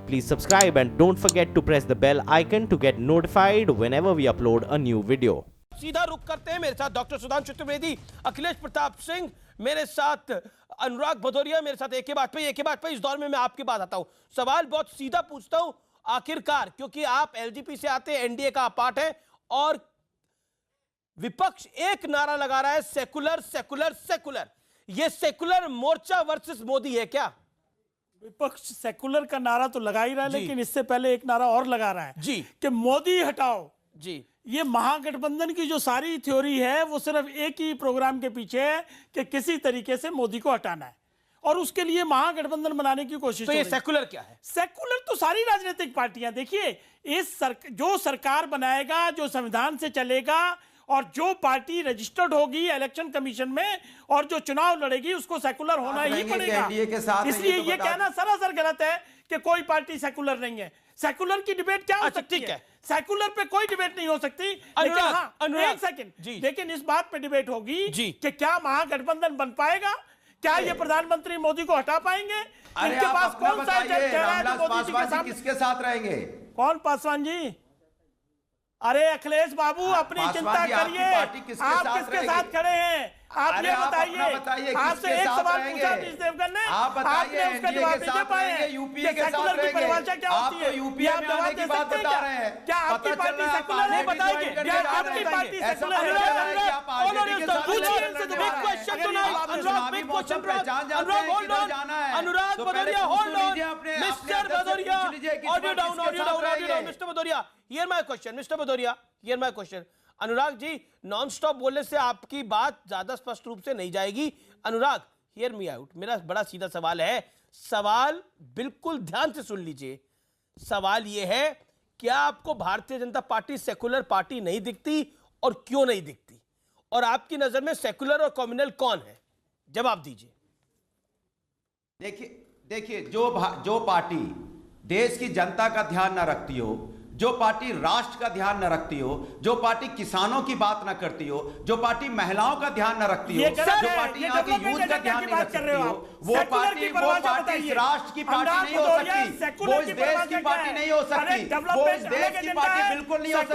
Please subscribe and don't forget to press the bell icon to get notified whenever we upload a new video. सीधा रुख करते हैं। मेरे साथ doctor Sudhanshu Trivedi, Akhilesh Pratap Singh, मेरे साथ अनुराग भदौरिया, मेरे साथ एक ही बात पे इस दौर में मैं आपकी बात आता हूं। सवाल बहुत सीधा पूछता हूं, आखिरकार क्योंकि आप एलजेपी से आते हैं, एनडीए का पार्ट है और विपक्ष एक नारा लगा रहा है सेकुलर सेकुलर सेकुलर। ये सेकुलर मोर्चा वर्सेस मोदी है क्या? विपक्ष सेकुलर का नारा तो लगा ही रहा है, लेकिन इससे पहले एक नारा और लगा रहा है जी कि मोदी हटाओ जी। ये महागठबंधन की जो सारी थ्योरी है वो सिर्फ एक ही प्रोग्राम के पीछे है कि किसी तरीके से मोदी को हटाना है और उसके लिए महागठबंधन बनाने की कोशिश। तो ये सेकुलर क्या है? सेकुलर तो सारी राजनीतिक पार्टियां, देखिए जो सरकार बनाएगा, जो संविधान से चलेगा और जो पार्टी रजिस्टर्ड होगी इलेक्शन कमीशन में और जो चुनाव लड़ेगी उसको सेकुलर होना ही पड़ेगा। इसलिए ये कहना सरासर गलत है कि कोई पार्टी सेकुलर नहीं है। सेकुलर की डिबेट क्या हो सकती है? सेकुलर पे कोई डिबेट नहीं हो सकती, लेकिन हाँ एक सेकंड, लेकिन इस बात पे डिबेट होगी कि क्या महागठबंधन बन पाएगा, क्या ये प्रधानमंत्री मोदी को हटा पाएंगे? इनके पास कौन सा चेहरा है जो मोदी जी के सामने? किसके साथ रहेंगे? कौन पासवान जी? अरे अखिलेश बाबू अपनी चिंता करिए, आप किसके साथ खड़े हैं? आप ये बताइए। आपसे एक सवाल पूछा नीतीश देवगन ने, आपने उसका जवाब नहीं दे पाए। यूपीए के सेकुलर की परिभाषा क्या होती है? यूपीए में आने की बात बता रहे हैं। क्या आपकी पार्टी सेकुलर है? बताइए, क्या आपकी पार्टी सेकुलर है? Anurag Bhadauria, hold on mister Bhadauria, audio down mister Bhadauria. Hear my question mister Bhadauria, hear my question. Anurag ji, non stop बोलने से आपकी बात ज्यादा स्पष्ट रूप से नहीं जाएगी। अनुराग, हियर मी आउट। मेरा बड़ा सीधा सवाल है, सवाल बिल्कुल ध्यान से सुन लीजिए। सवाल यह है, क्या आपको Bharatiya Janata party secular party नहीं दिखती और क्यों नहीं दिखती? और आपकी नजर में सेकुलर और कम्युनल कौन है? जवाब दीजिए। देखिए जो पार्टी देश की जनता का ध्यान न रखती हो, जो पार्टी राष्ट्र का ध्यान न रखती हो, जो पार्टी किसानों की बात न करती हो, जो पार्टी महिलाओं का ध्यान न रखती हो, जो पार्टी यहाँ की यूथ का ध्यान नहीं रखती हो, वो पार्टी इस राष्ट्र की पार्टी नहीं हो सकती, वो इस देश की पार्टी नहीं हो सकती, वो इस देश की पार्टी बिल्कुल नहीं हो सकती।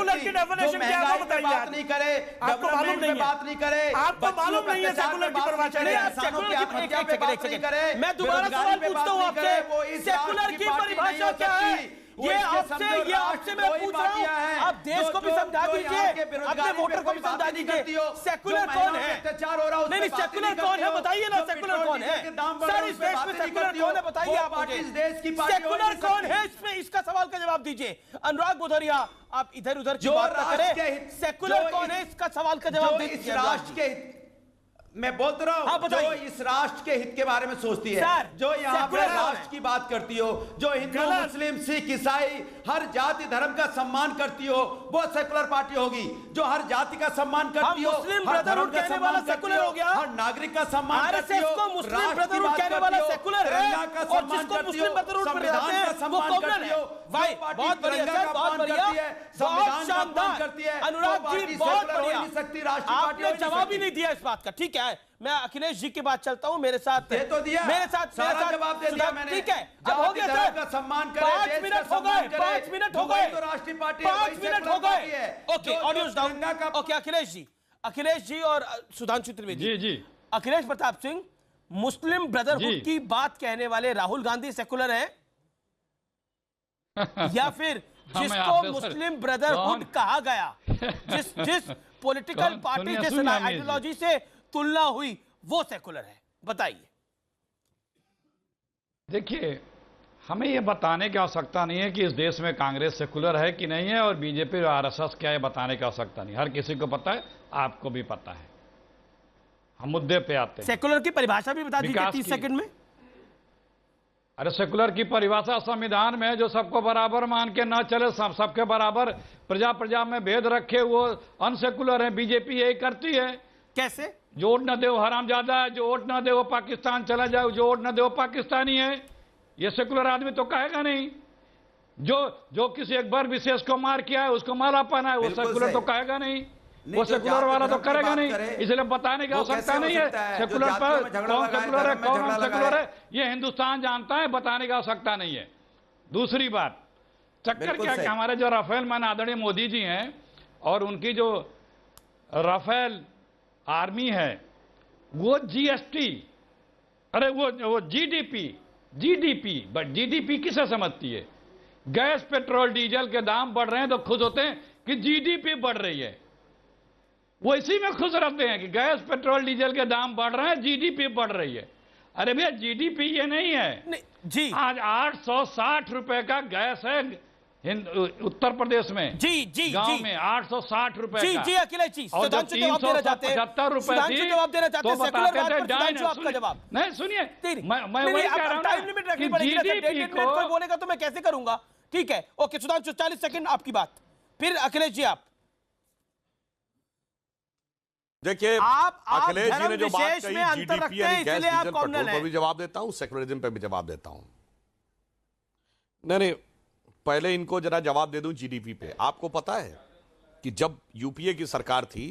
जो महंगाई पे बात नहीं करे, डेवलपमेंट पे बात नहीं करे, आपको मालूम नहीं है सेकुलर की परिभाषा क्या है? किसानों की आत्महत्या पे बात नहीं करे, मैं दोबारा सवाल पूछता हूं आपसे, सेकुलर की परिभाषा क्या है? ये आपसे मैं पूछ रहा हूं, आप देश को भी समझा दीजिए, अपने वोटर को भी समझा दीजिए। सेकुलर कौन है? नहीं, सेकुलर कौन है बताइए ना, सेकुलर कौन है? सर इस देश में सेकुलर कौन है बताइए आप मुझे। सेकुलर कौन है इसमें, इसका सवाल का जवाब दीजिए। अनुराग भदौरिया, आप इधर उधर की बात न करें, सेकुलर कौन है इसका सवाल का जवाब दीजिए। राष्ट्र के मैं बोल रहा हूं, जो इस राष्ट्र के हित के बारे में सोचती है, जो यहाँ पे राष्ट्र की बात करती हो, जो हिंदू मुस्लिम सिख ईसाई हर जाति धर्म का सम्मान करती हो, वो सेकुलर पार्टी होगी। जो हर जाति का सम्मान करती हो, मुस्लिम ब्रदरहुड कहने वाला सेकुलर हो गया, हर नागरिक का सम्मान करती हो, को मुस्लिम ब्रदरहुड कहने वाला सेकुलर है, और जिसको मुस्लिम ब्रदरहुड पर रहते हैं वो कम्युनल है। भाई बहुत बढ़िया सर, बहुत बढ़िया, बहुत शानदार। अनुराग जी बहुत बढ़िया, आपने जवाब ही नहीं दिया इस बात का। ठीक है, मैं अखिलेश जी की बात चलता हूं, मेरे साथ जवाब दे दिया मैंने। ठीक है, अब हो गया सर, का सम्मान करे, 5 मिनट हो गए, 5 मिनट हो गए, तो राष्ट्रीय पार्टी 5 मिनट हो गए। Okay, audio down. Okay, Akhilesh ji और सुधांशु त्रिवेदी जी। अखिलेश प्रताप सिंह, मुस्लिम ब्रदरहुड की बात कहने वाले राहुल गांधी सेकुलर हैं या फिर जिसको मुस्लिम ब्रदरहुड कहा गया, जिस पॉलिटिकल पार्टी, जिस आइडियोलॉजी से तुलना हुई, वो सेकुलर है? बताइए। देखिए, हमें यह बताने की आवश्यकता नहीं है कि इस देश में कांग्रेस सेकुलर है कि नहीं है और बीजेपी और आरएसएस क्या है, बताने की आवश्यकता नहीं। हर किसी को पता है, आपको भी पता है। हम मुद्दे पे आते हैं। सेकुलर की परिभाषा भी बता दीजिए 30 सेकंड में। अरे सेकुलर की परिभाषा संविधान में, जो सबको बराबर मान के ना चले, सबके बराबर प्रजा में भेद रखे, वो अनसेकुलर है। बीजेपी यही करती है। कैसे? जो वोट न दे वो हरामजादा है, जो वोट न दे वो पाकिस्तान चला जाए, जो वोट न दे वो पाकिस्तानी है। ये सेकुलर आदमी तो कहेगा नहीं। जो किसी एक वर्ग विशेष को मार किया है, उसको माला पहना है, वो सेकुलर तो कहेगा नहीं। वो सेकुलर वाला तो करेगा नहीं, इसलिए बताने की आवश्यकता नहीं है सेकुलर पर कौन सेकुलर है कौन अनसेकुलर है, ये हिंदुस्तान जानता है, बताने की आवश्यकता नहीं है। दूसरी बात, चक्कर बिल्कुल क्या सही। कि हमारे जो राफेल मैन आदरणीय मोदी जी हैं और उनकी जो राफेल आर्मी है, वो जीएसटी, अरे वो जीडीपी, बट जीडीपी किसे समझती है? गैस पेट्रोल डीजल के दाम बढ़ रहे हैं तो खुश होते हैं कि जीडीपी बढ़ रही है। वो इसी में खुश रहते हैं कि गैस पेट्रोल डीजल के दाम बढ़ रहे हैं, जीडीपी बढ़ रही है। अरे भैया, जीडीपी ये नहीं है। नहीं जी, आज 860 रुपए का गैस है उत्तर प्रदेश में, जी गांव में 860 रुपए जी का। जी अखिलेश जी, और जब सुधांशु जवाब देना चाहते हैं, 375 रुपए सुधांशु थी जवाब देना चाहते तो हैं सेकुलर बताते बात थे पर, सुधांशु आपका सुनिए, जवाब नहीं सुनिए, नहीं, मैं नहीं, वही नहीं, कह रहा हूं टाइम लिमिट रखनी पड़ेगी ना, 1.5 मिनट कोई को बोलेगा तो मैं कैसे करूंगा? ठीक है, ओके सुधांशु 40 सेकंड आपकी बात, फिर अखिलेश जी आप देखिए, आप अखिलेश जी धर्म ने जो बात विशेष कही, में अंतर जीडीपी रखते यानी हैं, गैस इसलिए आप डीजल कॉमनल पेट्रोल पर हैं। भी जवाब देता हूं, सेकुलरिज्म पे भी जवाब देता हूं। नहीं, पहले इनको जरा जवाब दे दूं जीडीपी पे। आपको पता है कि जब यूपीए की सरकार थी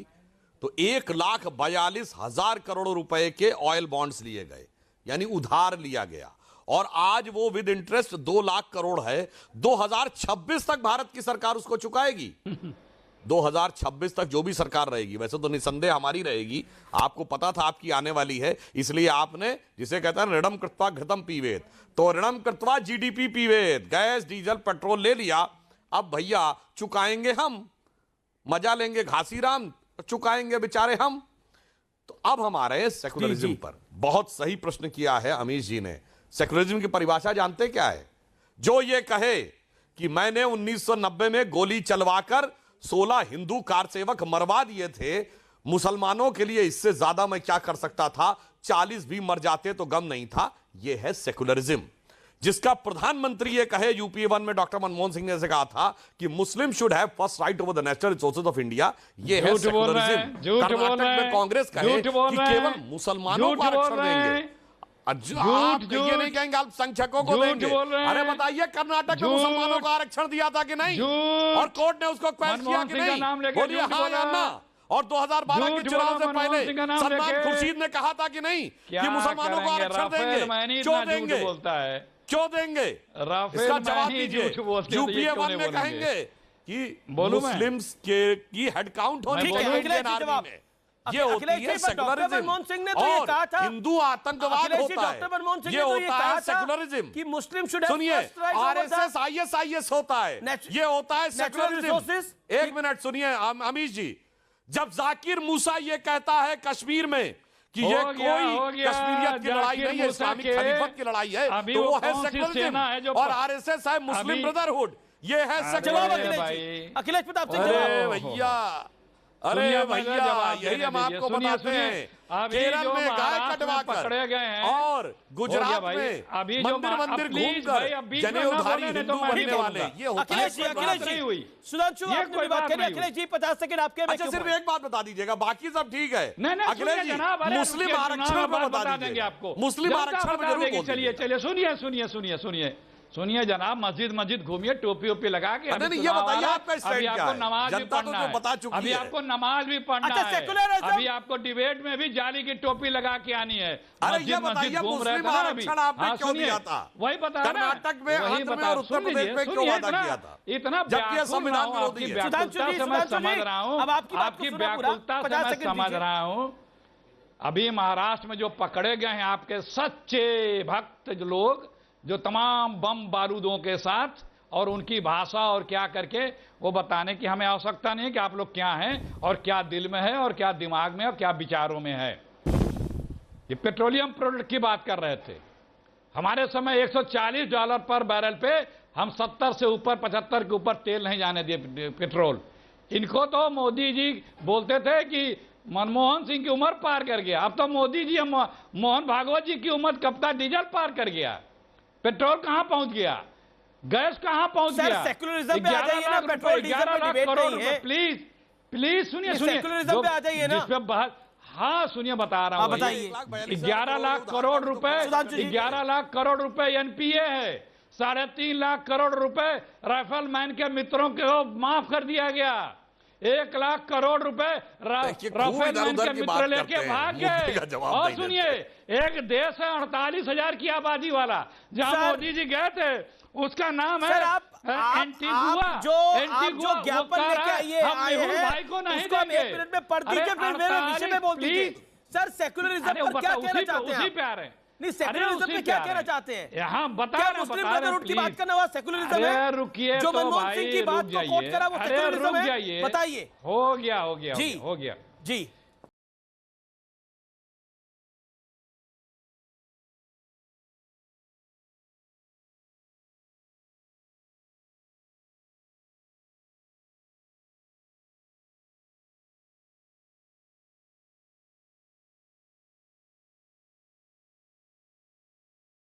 तो 1,42,000 करोड़ रुपए के ऑयल बॉन्ड्स लिए गए, यानी उधार लिया गया, और आज वो विद इंटरेस्ट 2 लाख करोड़ है। 2026 तक भारत की सरकार उसको चुकाएगी। 2026 तक जो भी सरकार रहेगी, वैसे तो निसंदेह हमारी रहेगी, आपको पता था आपकी आने वाली है, इसलिए आपने जिसे कहता है ऋणम कृत्वा घृतम पीवेत, तो ऋणम कृत्वा जीडीपी पीवेत, गैस डीजल पेट्रोल ले लिया, अब भैया चुकाएंगे हम, मजा लेंगे घासीराम, चुकाएंगे बेचारे हम। तो अब हम आ रहे हैं सेकुलरिज्म पर। बहुत सही प्रश्न किया है अमीश जी ने। सेकुलरिज्म की परिभाषा जानते क्या है? जो ये कहे कि मैंने 1990 में गोली चलवाकर 16 हिंदू कार सेवक मरवा दिए थे, मुसलमानों के लिए इससे ज्यादा मैं क्या कर सकता था, 40 भी मर जाते तो गम नहीं था, यह है सेकुलरिज्म। जिसका प्रधानमंत्री ये कहे, यूपीए 1 में डॉक्टर मनमोहन सिंह ने ऐसे कहा था कि मुस्लिम should have first right over the natural resources of India, ये है सेकुलरिज्म। कर्नाटक में कांग्रेस कहे कि केवल मुसलमानों को आरक्षण देंगे, आप ये नहीं कहेंगे अल्पसंख्यकों को देंगे। अरे बताइए, कर्नाटक में मुसलमानों को आरक्षण दिया था कि नहीं? और कोर्ट ने उसको क्वेश्चन किया कि नहीं? बोलिए हाँ या ना। और 2012 के चुनाव से पहले सलमान खुर्शीद ने कहा था कि नहीं कि मुसलमानों को आरक्षण देंगे? क्यों देंगे? क्यों देंगे? इसका जवाब दीजिए। यूपीए 1 में कहेंगे कि मुस्लिम्स की हेड काउंट होनी चाहिए, ये होती है सेकुलरिज्म। और हिंदू आतंकवाद होता है, ये होता है सेकुलरिज्म। कि मुस्लिम शुड सुनिए, आरएसएस आईएसआईएस होता है, ये होता है सेकुलरिज्म। एक मिनट सुनिए अमीश जी, जब जाकिर मूसा ये कहता है कश्मीर में कि ये कोई कश्मीरियत की लड़ाई नहीं है, इस्लामिक खलीफत की लड़ाई है, तो वो है सेकुलरिज्म। और आरएसएस है मुस्लिम ब्रदरहुड, ये है सेकुलरिज्म। अखिलेश प्रताप सिंह, अरे भैया, अरे भैया, यही हम आपको बताते हैं। केरल में गाय कटवाकर पकड़े गए हैं और गुजरात में मंदिर मंदिर घूमकर जनेऊधारी हिंदू बनने वाले, ये होता है। अखिलेश जी, सुधांशु आपने भी बात करी। अखिलेश जी 50 सेकंड आपके। अच्छा, सिर्फ एक बात बता दीजिएगा, बाकी सब ठीक है। अखिलेश जी, मुस्लिम आरक्षण में बता दीजिए आपको, मुस्लिम आरक्षण में जरूर बोल चलिए सुनिए जनाब, मस्जिद घूमिए, टोपी ओपी लगा के। नहीं, ये बताइए आपका स्टैंड क्या है? नमाज भी जनता तो पढ़ना है, बता चुकी है। अभी आपको नमाज भी पढ़ना है, अभी आपको डिबेट में भी जाली की टोपी लगा के आनी है। अरे ये बताइए, मुस्लिम आरक्षण आपने क्यों दिया था? वही बता, कर्नाटक में, आंध्र में और उत्तर प्रदेश में क्यों वादा किया था? इतना जबकि संविधान विरोधी है। व्याकुलता से मैं समझ रहा हूँ, आपकी व्याकुलता से मैं समझ रहा हूँ। अभी महाराष्ट्र में जो पकड़े गए हैं आपके सच्चे भक्त लोग, जो तमाम बम बारूदों के साथ और उनकी भाषा और क्या करके, वो बताने की हमें आवश्यकता नहीं है कि आप लोग क्या हैं और क्या दिल में है और क्या दिमाग में और क्या विचारों में है। ये पेट्रोलियम प्रोडक्ट की बात कर रहे थे। हमारे समय $140 पर बैरल पे हम 70 से ऊपर 75 के ऊपर तेल नहीं जाने दिए पेट्रोल। इनको तो मोदी जी बोलते थे कि मनमोहन सिंह की उम्र पार कर गया, अब तो मोदी जी मोहन भागवत जी की उम्र कब तक डीजल पार कर गया। पेट्रोल कहां पहुंच गया, गैस कहां पहुंच गया? सेकुलरिज्म पे आ जाइए ना, पेट्रोल डीजल पे डिबेट नहीं है। प्लीज सुनिए सेकुलरिज्म पे आ जाइए ना। हाँ सुनिए, बता रहा हूं, बताइए। 11 लाख करोड़ रुपए, 11 लाख करोड़ रुपए एनपीए है, 3.5 लाख करोड़ रुपए राइफल मैन के मित्रों को माफ कर दिया गया। 1 लाख करोड़ रुपए देखिए, खूब राफेल इधर-उधर के की मित्र बात लेके करते हैं, भाग मोदी का गए। जवाब और नहीं सुनिए, एक देश है 48,000 की आबादी वाला, जहां सर- मोदी जी गए थे, उसका नाम है सर, आप एंटीगुआ। जो ज्ञापन लेके आए हैं भाई को नहीं उसको हम देंगे। 1 मिनट में पढ़ अरे दीजिए, फिर मेरे विषय में बोल दीजिए। 48 सर, सेक्युलरिज्म अरे पर क्या कहना चाहते उसी हैं पे आ रहे हैं। नहीं, सेक्युलरिज्म पे क्या कहना चाहते हैं? यहाँ बता क्या रहे मुस्लिम बता रहे ब्रदरहुड की बात प्लीज। करना हुआ सेक्युलरिज्म है? अरे रुकिए जो तो मनमोहन सिंह भाई, की बात रुक को कोट जाइए। करा वो अरे सेक्युलरिज्म रुक है? जाइए, बताइए हो गया जी। हो गया। जी